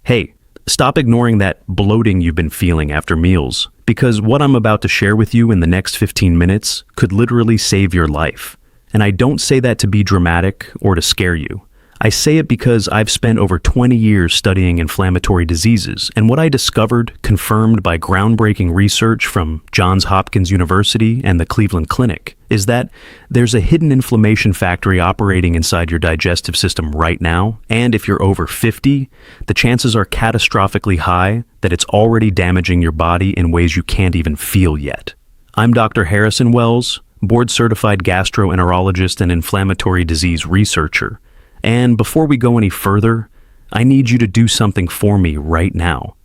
Hey, stop ignoring that bloating you've been feeling after meals, because what I'm about to share with you in the next 15 minutes could literally save your life. And I don't say that to be dramatic or to scare you. I say it because I've spent over 20 years studying inflammatory diseases, and what I discovered, confirmed by groundbreaking research from Johns Hopkins University and the Cleveland Clinic, is that there's a hidden inflammation factory operating inside your digestive system right now, and if you're over 50, the chances are catastrophically high that it's already damaging your body in ways you can't even feel yet. I'm Dr. Harrison Wells, board-certified gastroenterologist and inflammatory disease researcher. And before we go any further, I need you to do something for me right now.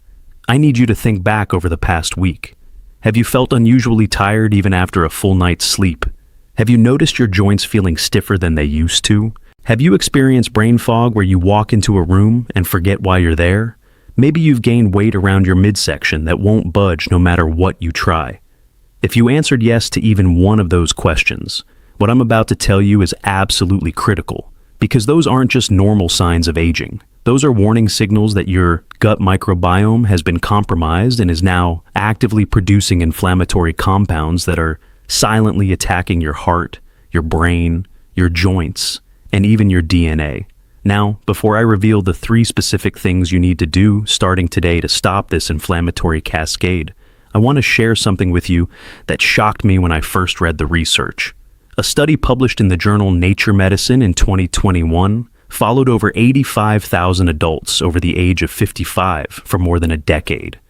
I need you to think back over the past week. Have you felt unusually tired even after a full night's sleep? Have you noticed your joints feeling stiffer than they used to? Have you experienced brain fog where you walk into a room and forget why you're there? Maybe you've gained weight around your midsection that won't budge no matter what you try. If you answered yes to even one of those questions, what I'm about to tell you is absolutely critical. Because those aren't just normal signs of aging. Those are warning signals that your gut microbiome has been compromised and is now actively producing inflammatory compounds that are silently attacking your heart, your brain, your joints, and even your DNA. Now, before I reveal the 3 specific things you need to do starting today to stop this inflammatory cascade, I want to share something with you that shocked me when I first read the research. A study published in the journal Nature Medicine in 2021 followed over 85,000 adults over the age of 55 for more than a decade.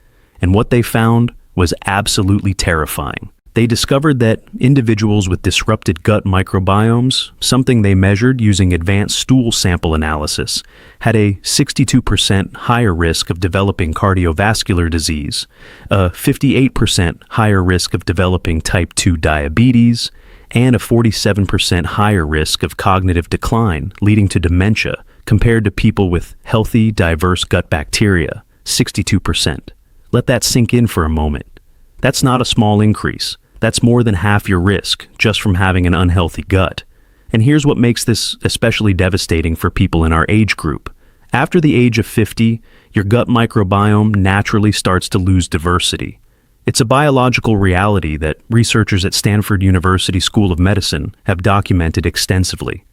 And what they found was absolutely terrifying. They discovered that individuals with disrupted gut microbiomes, something they measured using advanced stool sample analysis, had a 62% higher risk of developing cardiovascular disease, a 58% higher risk of developing type 2 diabetes, and a 47% higher risk of cognitive decline, leading to dementia, compared to people with healthy, diverse gut bacteria, 62%. Let that sink in for a moment. That's not a small increase. That's more than half your risk, just from having an unhealthy gut. And here's what makes this especially devastating for people in our age group. After the age of 50, your gut microbiome naturally starts to lose diversity. It's a biological reality that researchers at Stanford University School of Medicine have documented extensively.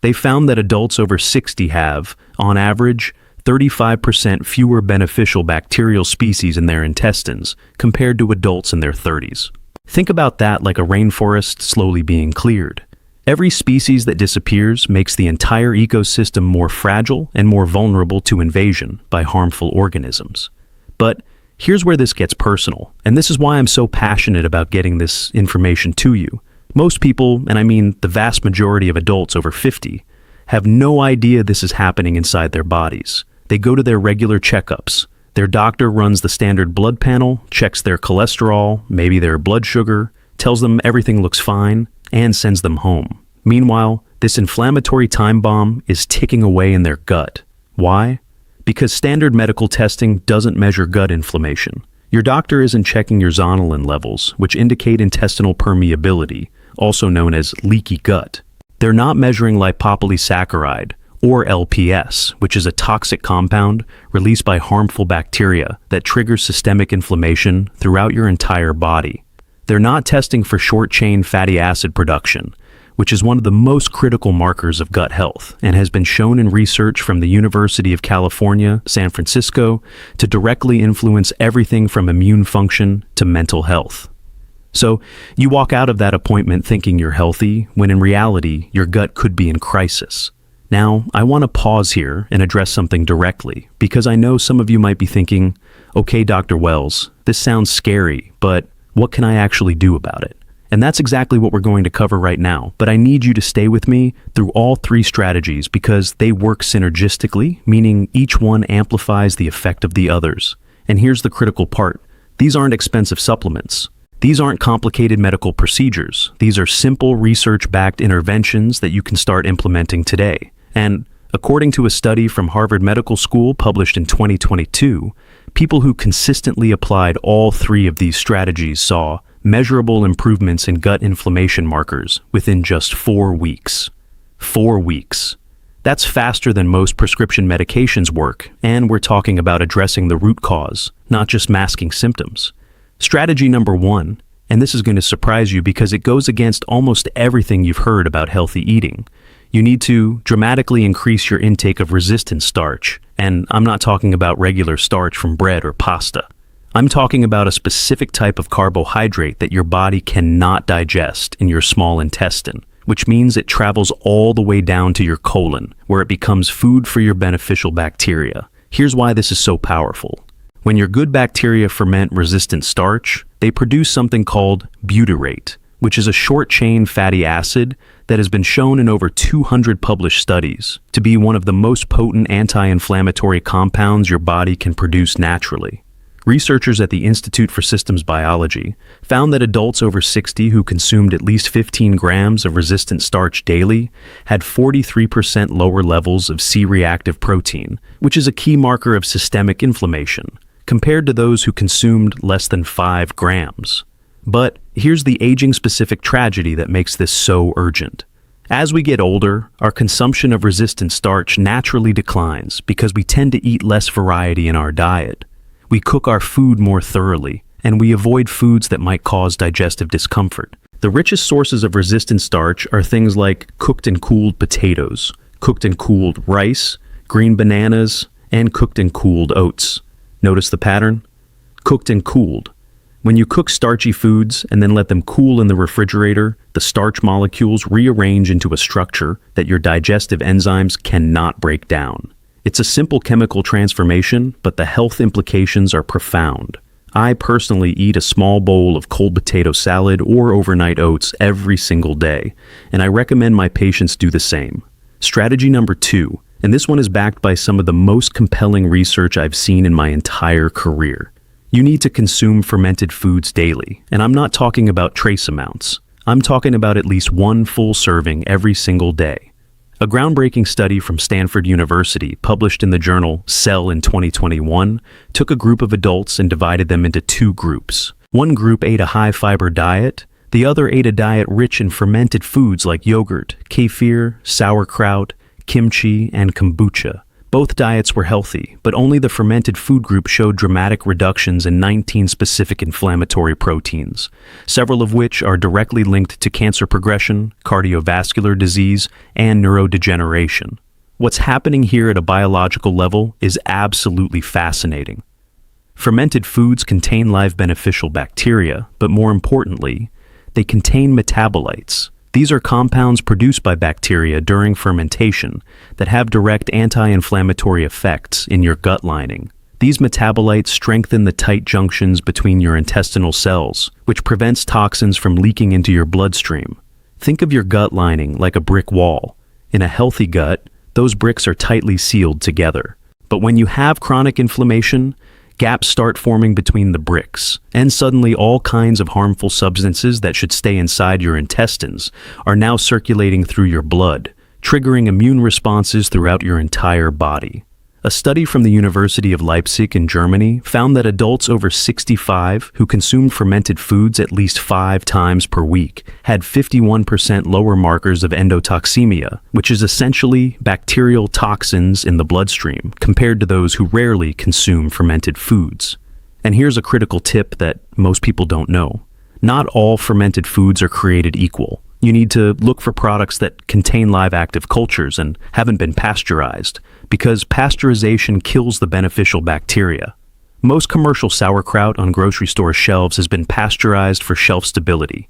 They found that adults over 60 have, on average, 35% fewer beneficial bacterial species in their intestines compared to adults in their 30s. Think about that like a rainforest slowly being cleared. Every species that disappears makes the entire ecosystem more fragile and more vulnerable to invasion by harmful organisms. But here's where this gets personal, and this is why I'm so passionate about getting this information to you. Most people, and I mean the vast majority of adults over 50, have no idea this is happening inside their bodies. They go to their regular checkups. Their doctor runs the standard blood panel, checks their cholesterol, maybe their blood sugar, tells them everything looks fine, and sends them home. Meanwhile, this inflammatory time bomb is ticking away in their gut. Why? Because standard medical testing doesn't measure gut inflammation. Your doctor isn't checking your zonulin levels, which indicate intestinal permeability, also known as leaky gut. They're not measuring lipopolysaccharide, or LPS, which is a toxic compound released by harmful bacteria that triggers systemic inflammation throughout your entire body. They're not testing for short-chain fatty acid production, which is one of the most critical markers of gut health and has been shown in research from the University of California, San Francisco, to directly influence everything from immune function to mental health. So, you walk out of that appointment thinking you're healthy, when in reality, your gut could be in crisis. Now, I want to pause here and address something directly, because I know some of you might be thinking, okay, Dr. Wells, this sounds scary, but what can I actually do about it? And that's exactly what we're going to cover right now, but I need you to stay with me through all 3 strategies because they work synergistically, meaning each one amplifies the effect of the others. And here's the critical part. These aren't expensive supplements. These aren't complicated medical procedures. These are simple research-backed interventions that you can start implementing today. And according to a study from Harvard Medical School published in 2022, people who consistently applied all 3 of these strategies saw measurable improvements in gut inflammation markers within just 4 weeks. 4 weeks. That's faster than most prescription medications work, and we're talking about addressing the root cause, not just masking symptoms. Strategy number 1, and this is going to surprise you because it goes against almost everything you've heard about healthy eating. You need to dramatically increase your intake of resistant starch, and I'm not talking about regular starch from bread or pasta. I'm talking about a specific type of carbohydrate that your body cannot digest in your small intestine, which means it travels all the way down to your colon, where it becomes food for your beneficial bacteria. Here's why this is so powerful. When your good bacteria ferment resistant starch, they produce something called butyrate, which is a short-chain fatty acid that has been shown in over 200 published studies to be one of the most potent anti-inflammatory compounds your body can produce naturally. Researchers at the Institute for Systems Biology found that adults over 60 who consumed at least 15 grams of resistant starch daily had 43% lower levels of C-reactive protein, which is a key marker of systemic inflammation, compared to those who consumed less than 5 grams. But here's the aging-specific tragedy that makes this so urgent. As we get older, our consumption of resistant starch naturally declines because we tend to eat less variety in our diet. We cook our food more thoroughly, and we avoid foods that might cause digestive discomfort. The richest sources of resistant starch are things like cooked and cooled potatoes, cooked and cooled rice, green bananas, and cooked and cooled oats. Notice the pattern? Cooked and cooled. When you cook starchy foods and then let them cool in the refrigerator, the starch molecules rearrange into a structure that your digestive enzymes cannot break down. It's a simple chemical transformation, but the health implications are profound. I personally eat a small bowl of cold potato salad or overnight oats every single day, and I recommend my patients do the same. Strategy number 2, and this one is backed by some of the most compelling research I've seen in my entire career. You need to consume fermented foods daily, and I'm not talking about trace amounts. I'm talking about at least 1 full serving every single day. A groundbreaking study from Stanford University, published in the journal Cell in 2021, took a group of adults and divided them into 2 groups. One group ate a high-fiber diet, the other ate a diet rich in fermented foods like yogurt, kefir, sauerkraut, kimchi, and kombucha. Both diets were healthy, but only the fermented food group showed dramatic reductions in 19 specific inflammatory proteins, several of which are directly linked to cancer progression, cardiovascular disease, and neurodegeneration. What's happening here at a biological level is absolutely fascinating. Fermented foods contain live beneficial bacteria, but more importantly, they contain metabolites. These are compounds produced by bacteria during fermentation that have direct anti-inflammatory effects in your gut lining. These metabolites strengthen the tight junctions between your intestinal cells, which prevents toxins from leaking into your bloodstream. Think of your gut lining like a brick wall. In a healthy gut, those bricks are tightly sealed together. But when you have chronic inflammation, gaps start forming between the bricks, and suddenly all kinds of harmful substances that should stay inside your intestines are now circulating through your blood, triggering immune responses throughout your entire body. A study from the University of Leipzig in Germany found that adults over 65 who consumed fermented foods at least 5 times per week had 51% lower markers of endotoxemia, which is essentially bacterial toxins in the bloodstream, compared to those who rarely consume fermented foods. And here's a critical tip that most people don't know. Not all fermented foods are created equal. You need to look for products that contain live active cultures and haven't been pasteurized, because pasteurization kills the beneficial bacteria. Most commercial sauerkraut on grocery store shelves has been pasteurized for shelf stability.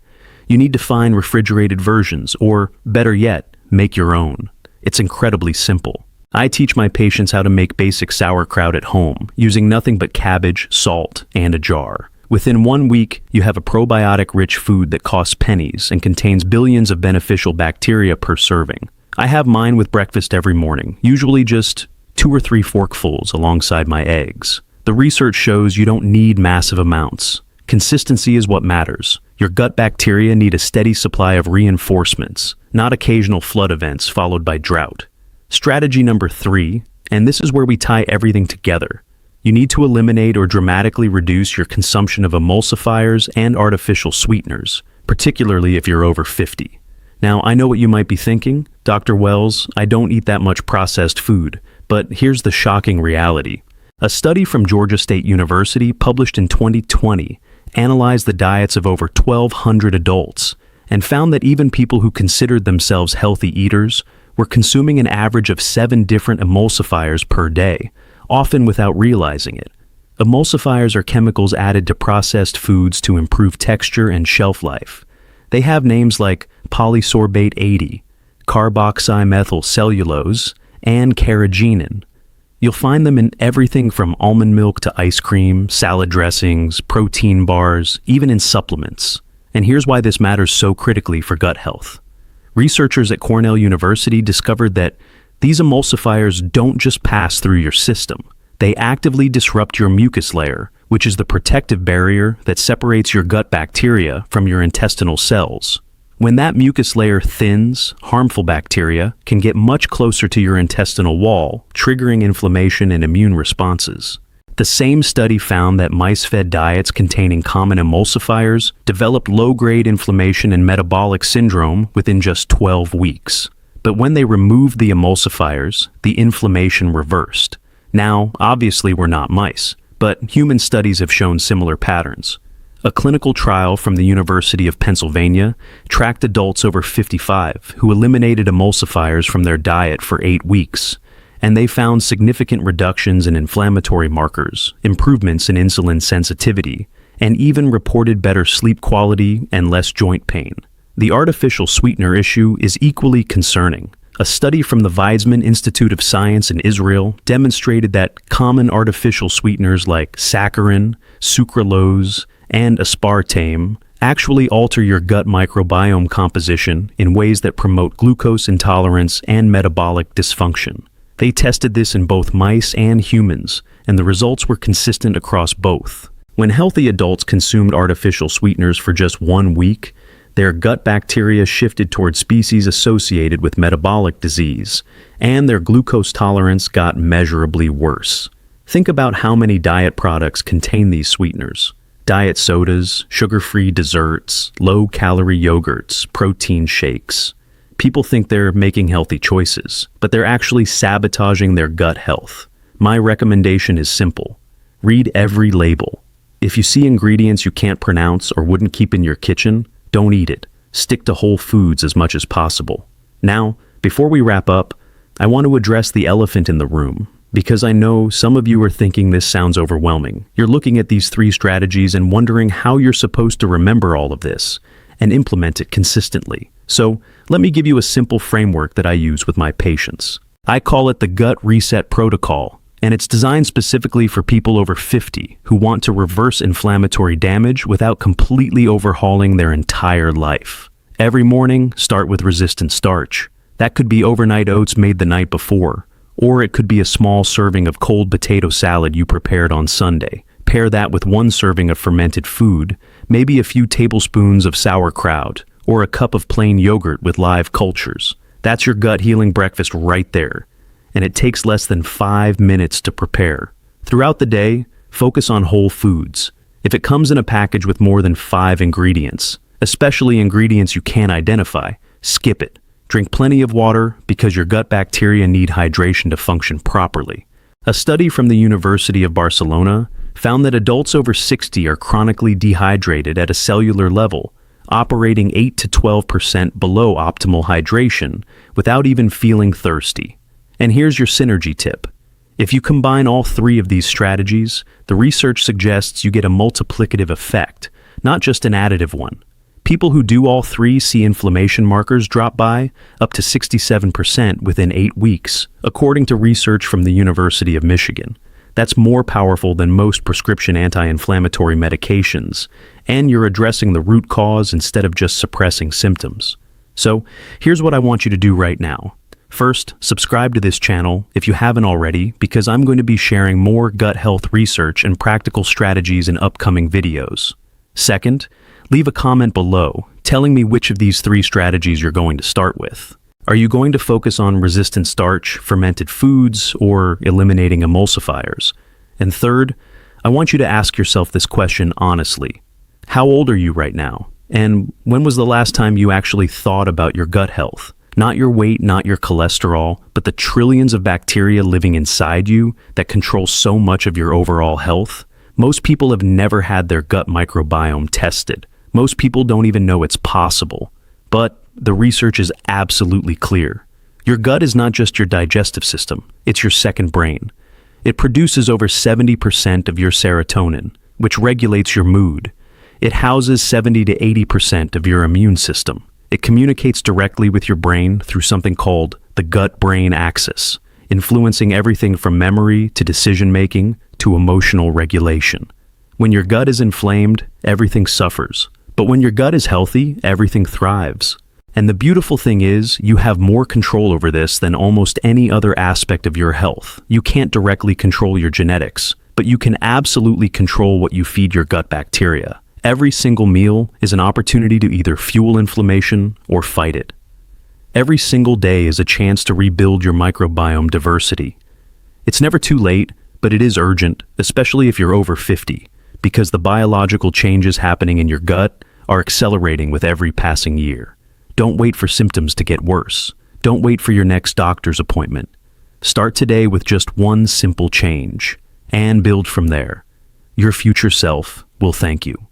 You need to find refrigerated versions, or better yet, make your own. It's incredibly simple. I teach my patients how to make basic sauerkraut at home, using nothing but cabbage, salt, and a jar. Within 1 week, you have a probiotic-rich food that costs pennies and contains billions of beneficial bacteria per serving. I have mine with breakfast every morning, usually just 2 or 3 forkfuls alongside my eggs. The research shows you don't need massive amounts. Consistency is what matters. Your gut bacteria need a steady supply of reinforcements, not occasional flood events followed by drought. Strategy number 3, and this is where we tie everything together. You need to eliminate or dramatically reduce your consumption of emulsifiers and artificial sweeteners, particularly if you're over 50. Now, I know what you might be thinking. Dr. Wells, I don't eat that much processed food. But here's the shocking reality. A study from Georgia State University published in 2020 analyzed the diets of over 1,200 adults and found that even people who considered themselves healthy eaters were consuming an average of 7 different emulsifiers per day, often without realizing it. Emulsifiers are chemicals added to processed foods to improve texture and shelf life. They have names like polysorbate 80, carboxymethylcellulose, and carrageenan. You'll find them in everything from almond milk to ice cream, salad dressings, protein bars, even in supplements. And here's why this matters so critically for gut health. Researchers at Cornell University discovered that these emulsifiers don't just pass through your system. They actively disrupt your mucus layer, which is the protective barrier that separates your gut bacteria from your intestinal cells. When that mucus layer thins, harmful bacteria can get much closer to your intestinal wall, triggering inflammation and immune responses. The same study found that mice-fed diets containing common emulsifiers developed low-grade inflammation and metabolic syndrome within just 12 weeks. But when they removed the emulsifiers, the inflammation reversed. Now, obviously we're not mice, but human studies have shown similar patterns. A clinical trial from the University of Pennsylvania tracked adults over 55 who eliminated emulsifiers from their diet for 8 weeks, and they found significant reductions in inflammatory markers, improvements in insulin sensitivity, and even reported better sleep quality and less joint pain. The artificial sweetener issue is equally concerning. A study from the Weizmann Institute of Science in Israel demonstrated that common artificial sweeteners like saccharin, sucralose, and aspartame actually alter your gut microbiome composition in ways that promote glucose intolerance and metabolic dysfunction. They tested this in both mice and humans, and the results were consistent across both. When healthy adults consumed artificial sweeteners for just 1 week, their gut bacteria shifted toward species associated with metabolic disease, and their glucose tolerance got measurably worse. Think about how many diet products contain these sweeteners. Diet sodas, sugar-free desserts, low-calorie yogurts, protein shakes. People think they're making healthy choices, but they're actually sabotaging their gut health. My recommendation is simple. Read every label. If you see ingredients you can't pronounce or wouldn't keep in your kitchen, don't eat it. Stick to whole foods as much as possible. Now, before we wrap up, I want to address the elephant in the room, because I know some of you are thinking this sounds overwhelming. You're looking at these 3 strategies and wondering how you're supposed to remember all of this and implement it consistently. So, let me give you a simple framework that I use with my patients. I call it the Gut Reset Protocol, and it's designed specifically for people over 50 who want to reverse inflammatory damage without completely overhauling their entire life. Every morning, start with resistant starch. That could be overnight oats made the night before, or it could be a small serving of cold potato salad you prepared on Sunday. Pair that with 1 serving of fermented food, maybe a few tablespoons of sauerkraut, or a cup of plain yogurt with live cultures. That's your gut healing breakfast right there. And it takes less than 5 minutes to prepare. Throughout the day, focus on whole foods. If it comes in a package with more than 5 ingredients, especially ingredients you can't identify, skip it. Drink plenty of water because your gut bacteria need hydration to function properly. A study from the University of Barcelona found that adults over 60 are chronically dehydrated at a cellular level, operating 8 to 12% below optimal hydration without even feeling thirsty. And here's your synergy tip. If you combine all 3 of these strategies, the research suggests you get a multiplicative effect, not just an additive one. People who do all 3 see inflammation markers drop by up to 67% within 8 weeks, according to research from the University of Michigan. That's more powerful than most prescription anti-inflammatory medications, and you're addressing the root cause instead of just suppressing symptoms. So, here's what I want you to do right now. First, subscribe to this channel if you haven't already, because I'm going to be sharing more gut health research and practical strategies in upcoming videos. Second, leave a comment below telling me which of these 3 strategies you're going to start with. Are you going to focus on resistant starch, fermented foods, or eliminating emulsifiers? And third, I want you to ask yourself this question honestly. How old are you right now? And when was the last time you actually thought about your gut health? Not your weight, not your cholesterol, but the trillions of bacteria living inside you that control so much of your overall health? Most people have never had their gut microbiome tested. Most people don't even know it's possible. But the research is absolutely clear. Your gut is not just your digestive system, it's your second brain. It produces over 70% of your serotonin, which regulates your mood. It houses 70 to 80% of your immune system. It communicates directly with your brain through something called the gut-brain axis, influencing everything from memory to decision-making to emotional regulation. When your gut is inflamed, everything suffers. But when your gut is healthy, everything thrives. And the beautiful thing is, you have more control over this than almost any other aspect of your health. You can't directly control your genetics, but you can absolutely control what you feed your gut bacteria. Every single meal is an opportunity to either fuel inflammation or fight it. Every single day is a chance to rebuild your microbiome diversity. It's never too late, but it is urgent, especially if you're over 50, because the biological changes happening in your gut are accelerating with every passing year. Don't wait for symptoms to get worse. Don't wait for your next doctor's appointment. Start today with just one simple change, and build from there. Your future self will thank you.